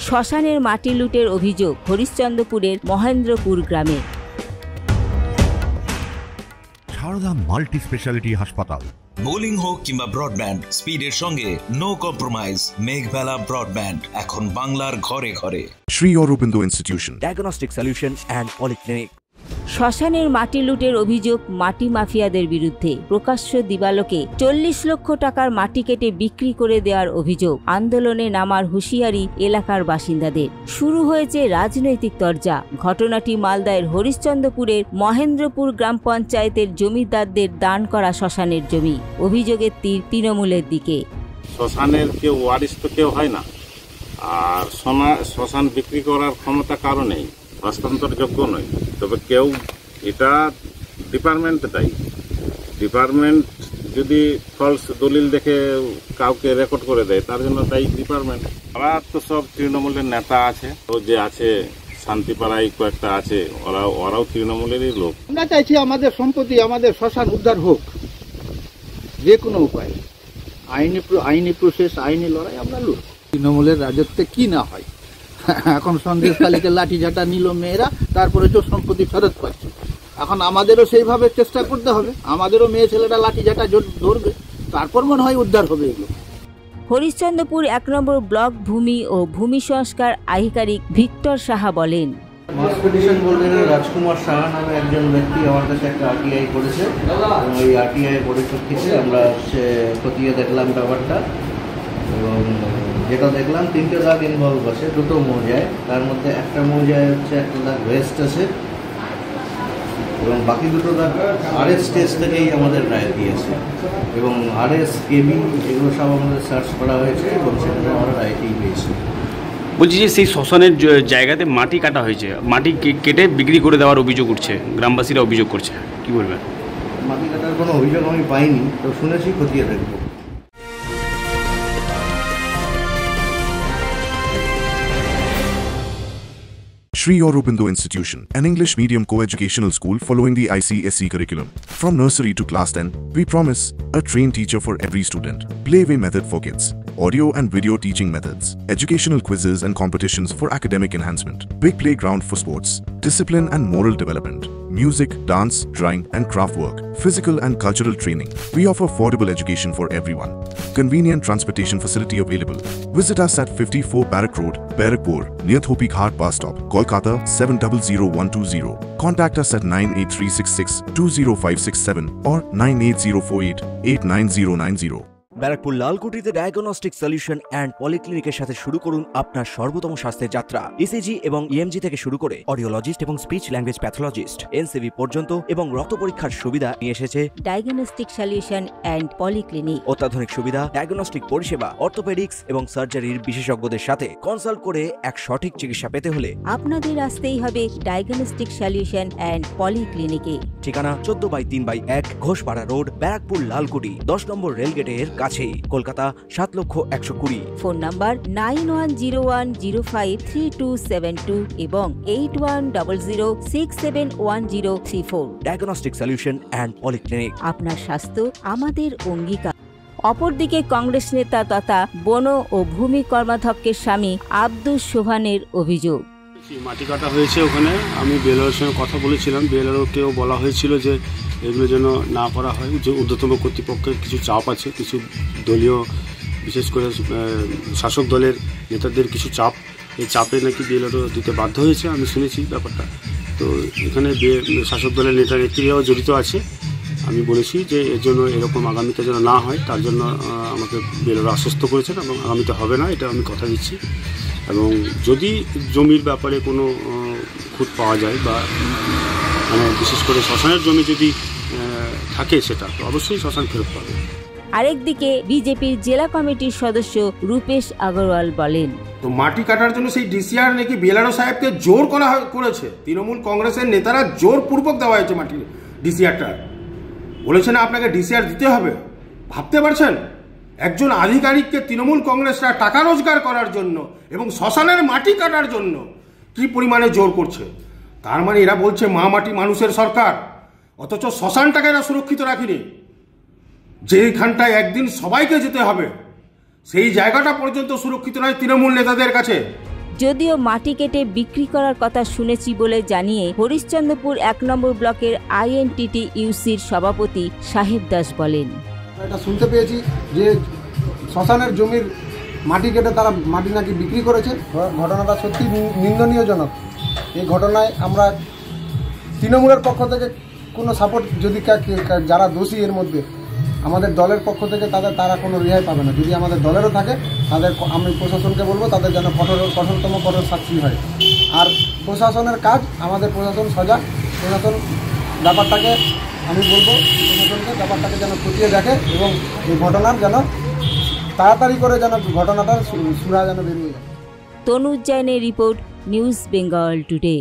শ্মশানের মাটি লুটের অভিযোগ হরিশ্চন্দ্রপুরের মহেন্দ্রপুর গ্রামে। সারদা মাল্টি স্পেশালিটি হাসপাতাল। বোলিং হোক কিংবা ব্রডব্যান্ড, স্পিডের সঙ্গে নো কম্প্রোমাইজ। মেঘবেলা ব্রডব্যান্ড এখন বাংলার ঘরে ঘরে। Shri Aurobindo institution, diagnostic solution and polyclinic. শ্মশানের মাটি লুটের অভিযোগ মাটি মাফিয়াদের বিরুদ্ধে। প্রকাশ্য দিবালোকে 40 লক্ষ টাকার মাটি কেটে বিক্রি করে দেওয়ার অভিযোগ। আন্দোলনে নামার হুঁশিয়ারি এলাকার বাসিন্দাদের। শুরু হয়েছে রাজনৈতিক তরজা। ঘটনাটি মালদার হরিশ্চন্দ্রপুরের মহেন্দ্রপুর গ্রাম পঞ্চায়েতের জমিদারদের দান করা শ্মশানের জমি। অভিযোগের তীর তৃণমূলের দিকে। শ্মশানের কেউ ওয়ারিশ তো কেউ হয় না, আর শ্মশান বিক্রি করার ক্ষমতা কারো নেই, হস্তান্তরযোগ্য নয়। তবে কেউ এটা ডিপার্টমেন্ট দায়ী। ডিপার্টমেন্ট যদি ফলস দলিল দেখে কাউকে রেকর্ড করে দেয়, তার জন্য দায়ী ডিপার্টমেন্ট। ওরা তো সব তৃণমূলের নেতা আছে, ও যে আছে শান্তিপাড়ায় কয়েকটা আছে, ওরাও তৃণমূলেরই লোক। আমরা চাইছি আমাদের সম্পত্তি, আমাদের শ্মশান উদ্ধার হোক যে কোনো উপায়ে। আইনি প্রসেস, আইনি লড়াই আমরা লড়ব। তৃণমূলের রাজত্বে কি না হয়। এখন সন্দেশখালীতে লাঠিঝাঁটা নিল মেয়েরা, তারপরে তো সম্পত্তি ফেরত পাচ্ছে। এখন আমাদেরও সেইভাবে চেষ্টা করতে হবে, আমাদেরও মেয়ে ছেলেরা লাঠিঝাঁটা ধরবে, তারপর মনে হয় উদ্ধার হবে এগুলো। হরিশ্চন্দ্রপুর 1 নম্বর ব্লক ভূমি ও ভূমি সংস্কার আধিকারিক ভিক্টর সাহা বলেন, মাস পিটিশন বলতে গেলে রাজকুমার সাহা নামে একজন ব্যক্তি আমার কাছে একটা আরটিআই করেছে, এবং ওই আরটিআই পরিপ্রেক্ষিতে আমরা খতিয়ে দেখলাম ব্যাপারটা, এবং যেটা দেখলাম 3টে দাগ ইনভলভ আছে 2টো মৌজায়। তার মধ্যে একটা মৌজায় হচ্ছে একটা দাগ ওয়েস্ট আছে, এবং বাকি 2টো দাগ আরএস স্টেজ থেকেই আমাদের রায় দিয়েছে, এবং আরএস কেবি এগুলো সব আমাদের সার্চ করা হয়েছে, এবং সেখানে আমরা রায়তেই পেয়েছি। বলছি যে সেই শ্মশানের জায়গাতে মাটি কাটা হয়েছে, মাটি কেটে বিক্রি করে দেওয়ার অভিযোগ উঠছে, গ্রামবাসীরা অভিযোগ করছে, কি বলবেন? মাটি কাটার কোনো অভিযোগ আমি পাইনি, তো শুনেছি, খতিয়ে দেখবো। Shri Aurobindo Institution, an English medium co-educational school following the ICSE curriculum. From nursery to class 10, we promise a trained teacher for every student. Playway method for kids, audio and video teaching methods, educational quizzes and competitions for academic enhancement, big playground for sports, discipline and moral development, music, dance, drawing and craft work, physical and cultural training. We offer affordable education for everyone. Convenient transportation facility available. Visit us at 54 Barrack Road, Barrackpur, near Thopi Ghat bus stop, Kolkata 700120. Contact us at 98366 20567 or 98048 89090. Barrackpore লালকুটিতে diagnostic solution and পলিক্লিনিকের সাথে শুরু করুন আপনার সর্বোত্তম স্বাস্থ্যের যাত্রা। ECG এবং ইএমজি থেকে শুরু করে অডিওলজিস্ট এবং স্পিচ ল্যাঙ্গুয়েজ প্যাথোলজিস্ট, এনসিভি পর্যন্ত এবং রক্ত পরীক্ষার সুবিধা নিয়ে এসেছে ডায়াগনস্টিক সলিউশন অ্যান্ড পলিক্লিনিক। অত্যাধুনিক সুবিধা, ডায়াগনস্টিক পরিষেবা, অর্থোপেডিক্স এবং সার্জারির বিশেষজ্ঞদের সাথে কনসাল্ট করে এক সঠিক চিকিৎসা পেতে হলে আপনাদের আসতেই হবে ডায়াগনস্টিক সলিউশন অ্যান্ড পলিক্লিনিকে। ঠিকানা 14/3/1 ঘোষপাড়া রোড, ব্যারাকপুর লালকুটি, 10 নম্বর রেলগেটের কাছেই, কলকাতা 7,20,020। ফোন নাম্বার 9101053272 এবং 8100671034। Diagnostic solution and polyclinic. আপনার স্বাস্থ্য আমাদের অঙ্গীকার। অপরদিকে কংগ্রেস নেতা তথা বন ও ভূমি কর্মাধ্যক্ষের স্বামী আব্দুস সোবহানের অভিযোগ, মাটি কাটা হয়েছে ওখানে। আমি বিএলআরের সঙ্গে কথা বলেছিলাম, বিএলআরকেও বলা হয়েছিল যে এগুলো যেন না করা হয়, যে ঊর্ধ্বতম কর্তৃপক্ষের কিছু চাপ আছে, কিছু দলীয় বিশেষ করে শাসক দলের নেতাদের কিছু চাপ, এই চাপে নাকি বিএলআরও দিতে বাধ্য হয়েছে, আমি শুনেছি ব্যাপারটা। তো এখানে শাসক দলের নেতা নেত্রীরাও জড়িত আছে। আমি বলেছি যে এর জন্য এরকম আগামীতে যেন না হয়, তার জন্য আমাকে বিএলআর আশ্বস্ত করেছেন, এবং আগামীতে হবে না, এটা আমি কথা দিচ্ছি। এবং যদি জমির ব্যাপারে কোনো খুঁত পাওয়া যায়, বা মানে বিশেষ করে শ্মশানের জমি যদি থাকে, সেটা তো অবশ্যই শ্মশান ফেরত পাবে। আরেকদিকে বিজেপির জেলা কমিটির সদস্য রূপেশ আগরওয়াল বলেন, তো মাটি কাটার জন্য সেই ডিসিআর নাকি বিএলআরও সাহেবকে জোর করেছে, তৃণমূল কংগ্রেসের নেতারা জোরপূর্বক দেওয়া হয়েছে মাটির ডিসিআরটা। বলেছে না আপনাকে ডিসিআর দিতে হবে। ভাবতে পারছেন একজন আধিকারিককে তৃণমূল কংগ্রেসরা টাকা রোজগার করার জন্য এবং শ্মশানের মাটি কাটার জন্য কি পরিমাণে জোর করছে। তার মানে এরা বলছে মা মাটি মানুষের সরকার, অথচ শ্মশানটাকে এরা সুরক্ষিত রাখিনি। যেইখানটায় একদিন সবাইকে যেতে হবে, সেই জায়গাটা পর্যন্ত সুরক্ষিত নয় তৃণমূল নেতাদের কাছে। যদিও মাটি কেটে বিক্রি করার কথা শুনেছি বলে জানিয়ে হরিশ্চন্দ্রপুর 1 নম্বর ব্লকের INTTUCর সভাপতি সাহেব দাস বলেন, এটা শুনতে পেয়েছি যে শ্মশানের জমির মাটি কেটে তারা মাটি নাকি বিক্রি করেছে। ঘটনাটা সত্যি নিন্দনীয়জনক। এই ঘটনায় আমরা তৃণমূলের পক্ষ থেকে কোনো সাপোর্ট যদি যারা দোষী এর মধ্যে আমাদের দলের পক্ষ থেকে তারা কোনো রেহাই পাবে না। যদি আমাদের দলেরও থাকে তাদের আমি প্রশাসনকে বলবো তাদের যেন কঠোরতম কঠোর শাস্তি হয়। আর প্রশাসনের কাজ, আমাদের প্রশাসন সজাগ, প্রশাসন ব্যাপারটাকে আমি বলবো প্রশাসনকে ব্যাপারটাকে যেন খতিয়ে দেখে এবং এই ঘটনার যেন তাড়াতাড়ি করে যেন ঘটনাটার সুরা যেন বেরিয়ে যায়। তনুজ জৈনের রিপোর্ট, নিউজ বেঙ্গল টুডে।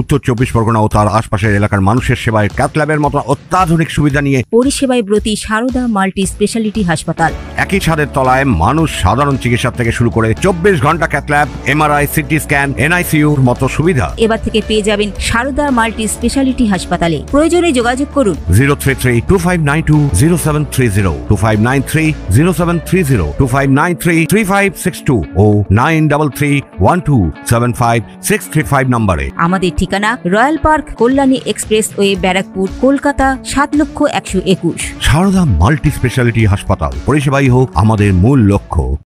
উত্তর 24 পরগনা ও তার আশপাশের এলাকার মানুষের সেবায় ক্যাথ ল্যাবের মতো অত্যাধুনিক সুবিধা নিয়ে পরিষেবায় ব্রতী সারদা মাল্টি স্পেশালিটি হাসপাতাল। একই ছাদের তলায় মানুষ সাধারণ চিকিৎসা থেকে শুরু করে 24 ঘন্টা cath lab, MRI, CT scan, NICUর মতো সুবিধা এবার থেকে পেয়ে যাবেন সারদা মাল্টি স্পেশালিটি হাসপাতালে। প্রয়োজনে যোগাযোগ করুন 033-2592-0730, 2593-0730, 2593-3562 ও 9331275635 নম্বরে। আমাদের ঠিকানা royal park, Kalyani expressway, Barrackpore, Kolkata 7,121,000। Sarada multi speciality হাসপাতাল, পরিষেবাই হোক আমাদের মূল লক্ষ্য।